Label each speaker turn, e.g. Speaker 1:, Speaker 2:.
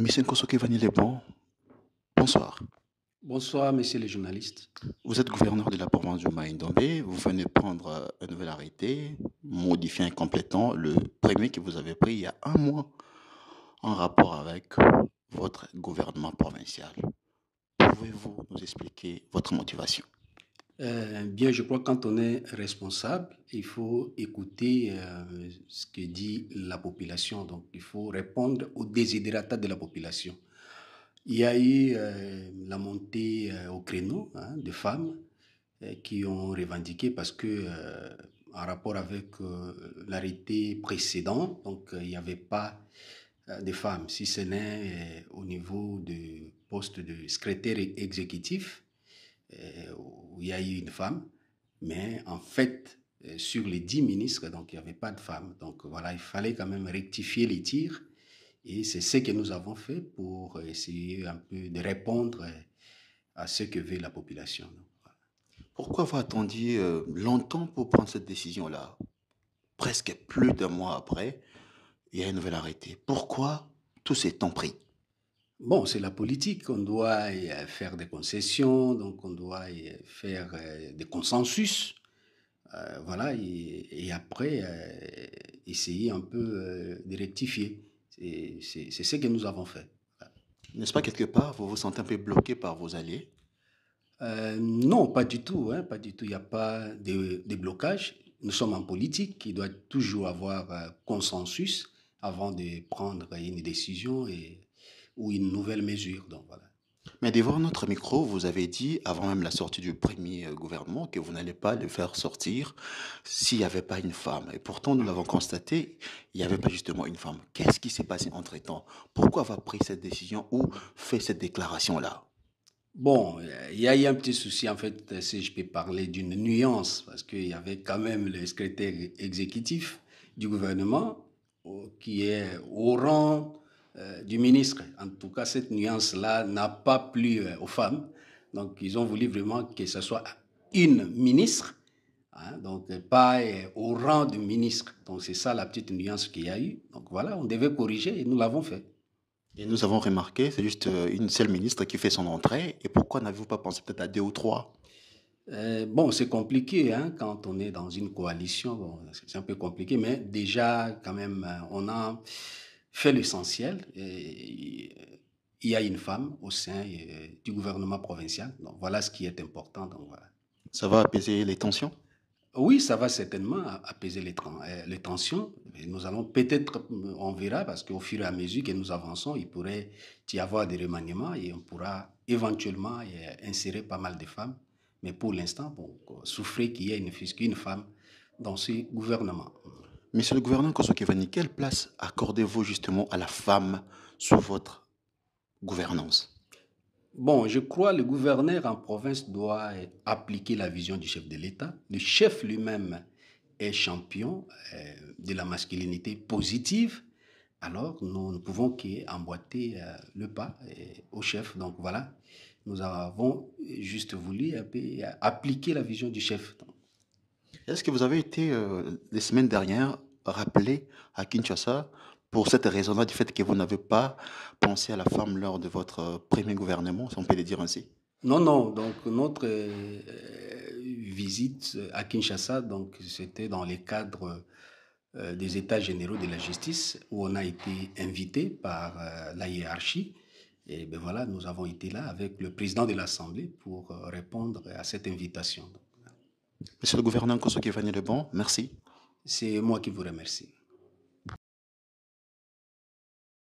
Speaker 1: Monsieur Nkosoke Vanilebon, bonsoir.
Speaker 2: Bonsoir, messieurs les journalistes.
Speaker 1: Vous êtes gouverneur de la province du Maïndombe. Vous venez prendre un nouvel arrêté, modifiant et complétant le premier que vous avez pris il y a un mois en rapport avec votre gouvernement provincial. Pouvez-vous nous expliquer votre motivation?
Speaker 2: Bien, je crois que quand on est responsable, il faut écouter ce que dit la population. Donc, il faut répondre aux desiderata de la population. Il y a eu la montée au créneau de femmes qui ont revendiqué parce que, en rapport avec l'arrêté précédent, donc il n'y avait pas de femmes, si ce n'est au niveau du poste de secrétaire exécutif où il y a eu une femme, mais en fait, sur les 10 ministres, donc il n'y avait pas de femmes. Donc voilà, il fallait quand même rectifier les tirs. Et c'est ce que nous avons fait pour essayer un peu de répondre à ce que veut la population. Donc, voilà.
Speaker 1: Pourquoi vous attendiez longtemps pour prendre cette décision-là? Presque plus d'un mois après, il y a un nouvel arrêté. Pourquoi tout ces temps pris?
Speaker 2: Bon, c'est la politique, on doit faire des concessions, donc on doit faire des consensus. Voilà, et après, essayer un peu de rectifier. C'est ce que nous avons fait. Voilà.
Speaker 1: N'est-ce pas quelque part, vous vous sentez un peu bloqué par vos alliés?
Speaker 2: Non, pas du tout, hein, pas du tout. Il n'y a pas de blocage. Nous sommes en politique, il doit toujours avoir consensus avant de prendre une décision ou une nouvelle mesure. Donc voilà.
Speaker 1: Mais devant notre micro, vous avez dit, avant même la sortie du premier gouvernement, que vous n'allez pas le faire sortir s'il n'y avait pas une femme. Et pourtant, nous l'avons constaté, il n'y avait pas justement une femme. Qu'est-ce qui s'est passé entre-temps? Pourquoi avoir pris cette décision ou fait cette déclaration-là?
Speaker 2: Bon, il y a eu un petit souci, en fait, si je peux parler d'une nuance, parce qu'il y avait quand même le secrétaire exécutif du gouvernement qui est au rang du ministre. En tout cas, cette nuance-là n'a pas plu aux femmes. Donc, ils ont voulu vraiment que ce soit une ministre, hein, donc pas au rang de ministre. Donc, c'est ça la petite nuance qu'il y a eu. Donc, voilà, on devait corriger et nous l'avons fait.
Speaker 1: Et nous avons remarqué, c'est juste une seule ministre qui fait son entrée. Et pourquoi n'avez-vous pas pensé peut-être à deux ou trois?
Speaker 2: Bon, c'est compliqué hein, quand on est dans une coalition. Bon, c'est un peu compliqué, mais déjà, quand même, on a fait l'essentiel. Il y a une femme au sein du gouvernement provincial. Donc, voilà ce qui est important. Donc, voilà.
Speaker 1: Ça va apaiser les tensions?
Speaker 2: Oui, ça va certainement apaiser les tensions. Et nous allons peut-être, on verra, parce qu'au fur et à mesure que nous avançons, il pourrait y avoir des remaniements et on pourra éventuellement insérer pas mal de femmes. Mais pour l'instant, bon, souffrez qu'il y ait une fille, qu'une femme dans ce gouvernement.
Speaker 1: Monsieur le gouverneur Kosokevani, quelle place accordez-vous justement à la femme sous votre gouvernance?
Speaker 2: Bon, je crois que le gouverneur en province doit appliquer la vision du chef de l'État. Le chef lui-même est champion de la masculinité positive. Alors, nous ne pouvons qu'emboîter le pas au chef. Donc voilà, nous avons juste voulu un peu appliquer la vision du chef.
Speaker 1: Est-ce que vous avez été, les semaines dernières, rappelé à Kinshasa pour cette raison-là, du fait que vous n'avez pas pensé à la femme lors de votre premier gouvernement, si on peut le dire ainsi?
Speaker 2: Non, non, donc notre visite à Kinshasa, donc c'était dans les cadres des États généraux de la justice où on a été invité par la hiérarchie. Et ben voilà, nous avons été là avec le président de l'Assemblée pour répondre à cette invitation.
Speaker 1: Monsieur le gouverneur Kosoke Lebon, merci.
Speaker 2: C'est moi qui vous remercie.